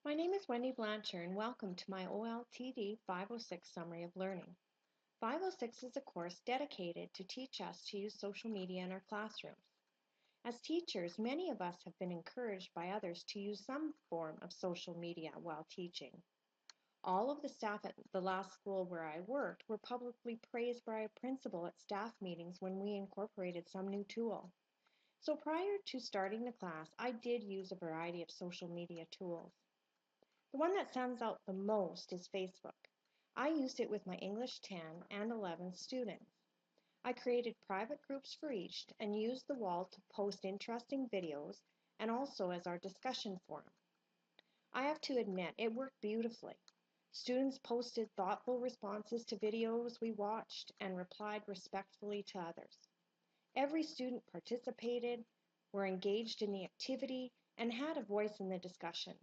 My name is Wendy Blanchard and welcome to my OLTD 506 Summary of Learning. 506 is a course dedicated to teach us to use social media in our classrooms. As teachers, many of us have been encouraged by others to use some form of social media while teaching. All of the staff at the last school where I worked were publicly praised by a principal at staff meetings when we incorporated some new tool. So prior to starting the class, I did use a variety of social media tools. The one that stands out the most is Facebook. I used it with my English 10 and 11 students. I created private groups for each and used the wall to post interesting videos and also as our discussion forum. I have to admit, it worked beautifully. Students posted thoughtful responses to videos we watched and replied respectfully to others. Every student participated, were engaged in the activity, and had a voice in the discussion.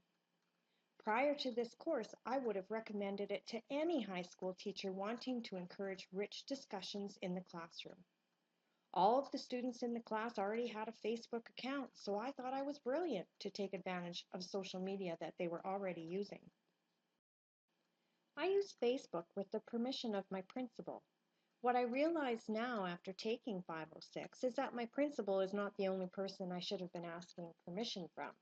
Prior to this course, I would have recommended it to any high school teacher wanting to encourage rich discussions in the classroom. All of the students in the class already had a Facebook account, so I thought I was brilliant to take advantage of social media that they were already using. I used Facebook with the permission of my principal. What I realize now after taking 506 is that my principal is not the only person I should have been asking permission from.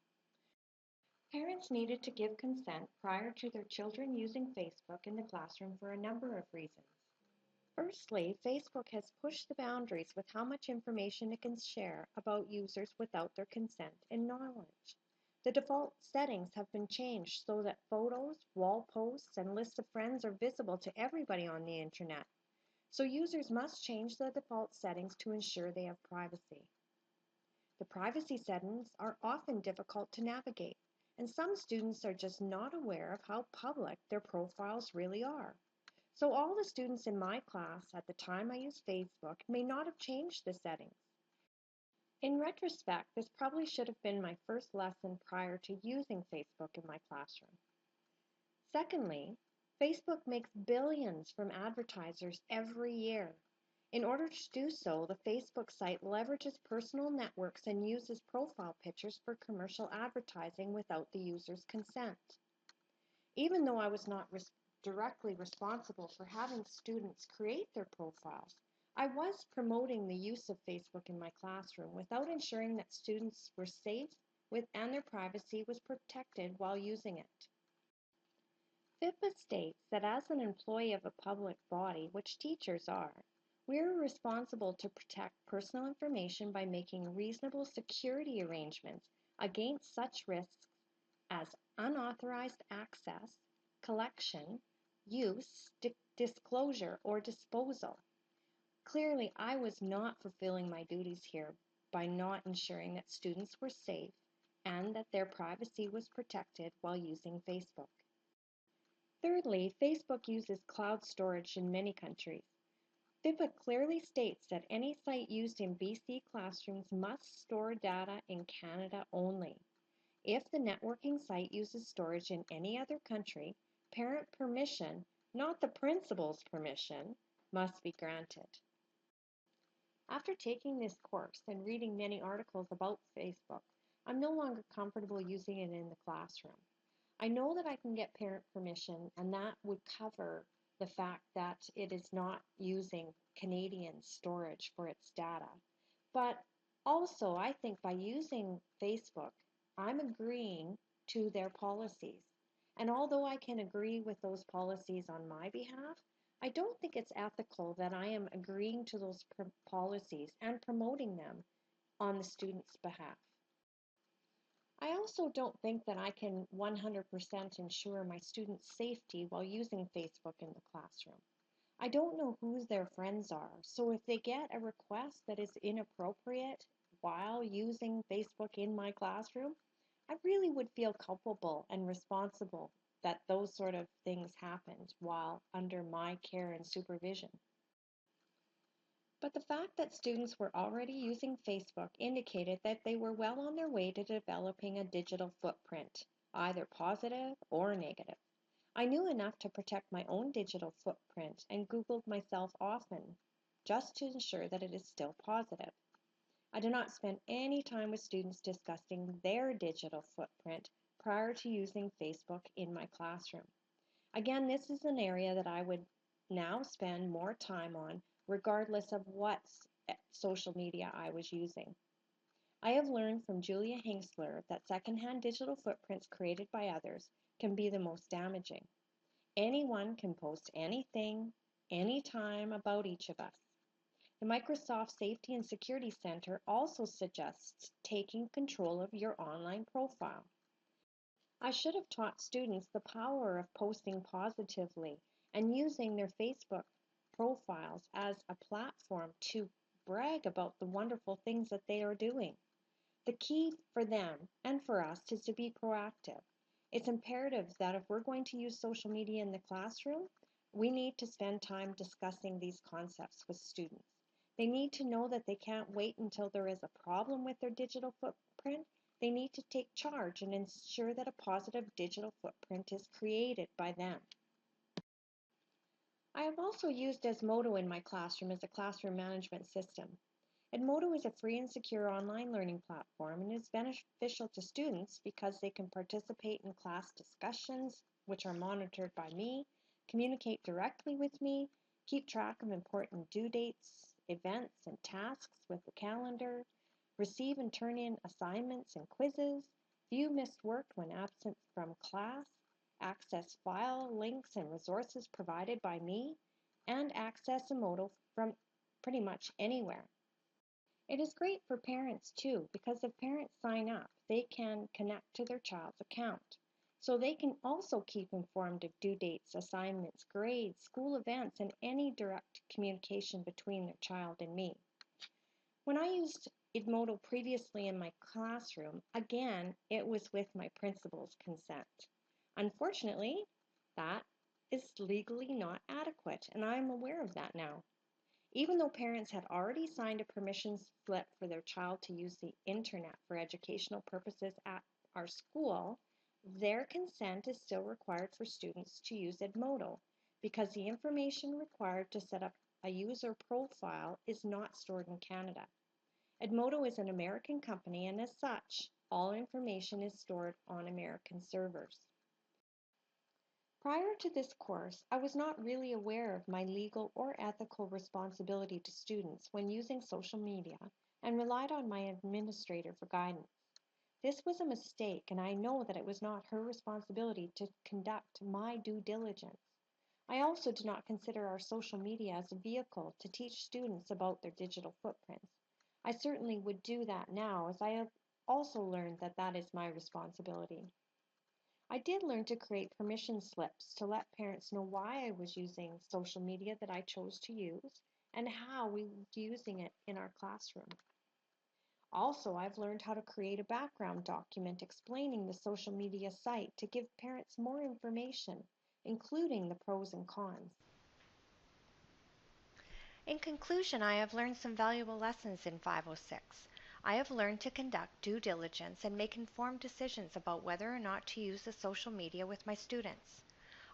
Parents needed to give consent prior to their children using Facebook in the classroom for a number of reasons. Firstly, Facebook has pushed the boundaries with how much information it can share about users without their consent and knowledge. The default settings have been changed so that photos, wall posts, and lists of friends are visible to everybody on the internet. So users must change the default settings to ensure they have privacy. The privacy settings are often difficult to navigate, and some students are just not aware of how public their profiles really are. So all the students in my class at the time I used Facebook may not have changed the settings. In retrospect, this probably should have been my first lesson prior to using Facebook in my classroom. Secondly, Facebook makes billions from advertisers every year. In order to do so, the Facebook site leverages personal networks and uses profile pictures for commercial advertising without the user's consent. Even though I was not directly responsible for having students create their profiles, I was promoting the use of Facebook in my classroom without ensuring that students were safe and their privacy was protected while using it. FIPPA states that as an employee of a public body, which teachers are, we are responsible to protect personal information by making reasonable security arrangements against such risks as unauthorized access, collection, use, disclosure, or disposal. Clearly, I was not fulfilling my duties here by not ensuring that students were safe and that their privacy was protected while using Facebook. Thirdly, Facebook uses cloud storage in many countries. FIPPA clearly states that any site used in BC classrooms must store data in Canada only. If the networking site uses storage in any other country, parent permission, not the principal's permission, must be granted. After taking this course and reading many articles about Facebook, I'm no longer comfortable using it in the classroom. I know that I can get parent permission, and that would cover the fact that it is not using Canadian storage for its data. But also, I think by using Facebook, I'm agreeing to their policies. And although I can agree with those policies on my behalf, I don't think it's ethical that I am agreeing to those policies and promoting them on the student's behalf. I also don't think that I can 100% ensure my students' safety while using Facebook in the classroom. I don't know who their friends are, so if they get a request that is inappropriate while using Facebook in my classroom, I really would feel culpable and responsible that those sort of things happened while under my care and supervision. But the fact that students were already using Facebook indicated that they were well on their way to developing a digital footprint, either positive or negative. I knew enough to protect my own digital footprint and Googled myself often, just to ensure that it is still positive. I do not spend any time with students discussing their digital footprint, prior to using Facebook in my classroom. Again, this is an area that I would now spend more time on, regardless of what social media I was using. I have learned from Julia Hingsler that secondhand digital footprints created by others can be the most damaging. Anyone can post anything, anytime about each of us. The Microsoft Safety and Security Center also suggests taking control of your online profile. I should have taught students the power of posting positively and using their Facebook profiles as a platform to brag about the wonderful things that they are doing. The key for them and for us is to be proactive. It's imperative that if we're going to use social media in the classroom, we need to spend time discussing these concepts with students. They need to know that they can't wait until there is a problem with their digital footprint. They need to take charge and ensure that a positive digital footprint is created by them. I have also used Edmodo in my classroom as a classroom management system. Edmodo is a free and secure online learning platform and is beneficial to students because they can participate in class discussions, which are monitored by me, communicate directly with me, keep track of important due dates, events, and tasks with the calendar, receive and turn in assignments and quizzes, view missed work when absent from class, access file links and resources provided by me, and access Edmodo from pretty much anywhere. It is great for parents too, because if parents sign up, they can connect to their child's account. So they can also keep informed of due dates, assignments, grades, school events, and any direct communication between their child and me. When I used Edmodo previously in my classroom, again, it was with my principal's consent. Unfortunately, that is legally not adequate, and I'm aware of that now. Even though parents had already signed a permission slip for their child to use the internet for educational purposes at our school, their consent is still required for students to use Edmodo because the information required to set up a user profile is not stored in Canada. Edmodo is an American company, and as such, all information is stored on American servers. Prior to this course, I was not really aware of my legal or ethical responsibility to students when using social media and relied on my administrator for guidance. This was a mistake, and I know that it was not her responsibility to conduct my due diligence. I also do not consider our social media as a vehicle to teach students about their digital footprints. I certainly would do that now, as I have also learned that that is my responsibility. I did learn to create permission slips to let parents know why I was using social media that I chose to use and how we were using it in our classroom. Also, I've learned how to create a background document explaining the social media site to give parents more information, including the pros and cons. In conclusion, I have learned some valuable lessons in 506. I have learned to conduct due diligence and make informed decisions about whether or not to use the social media with my students.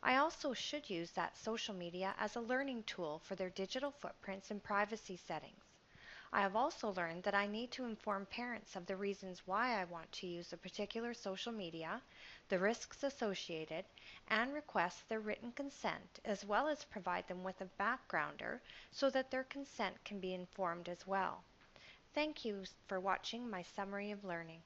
I also should use that social media as a learning tool for their digital footprints and privacy settings. I have also learned that I need to inform parents of the reasons why I want to use a particular social media, the risks associated, and request their written consent, as well as provide them with a backgrounder so that their consent can be informed as well. Thank you for watching my summary of learning.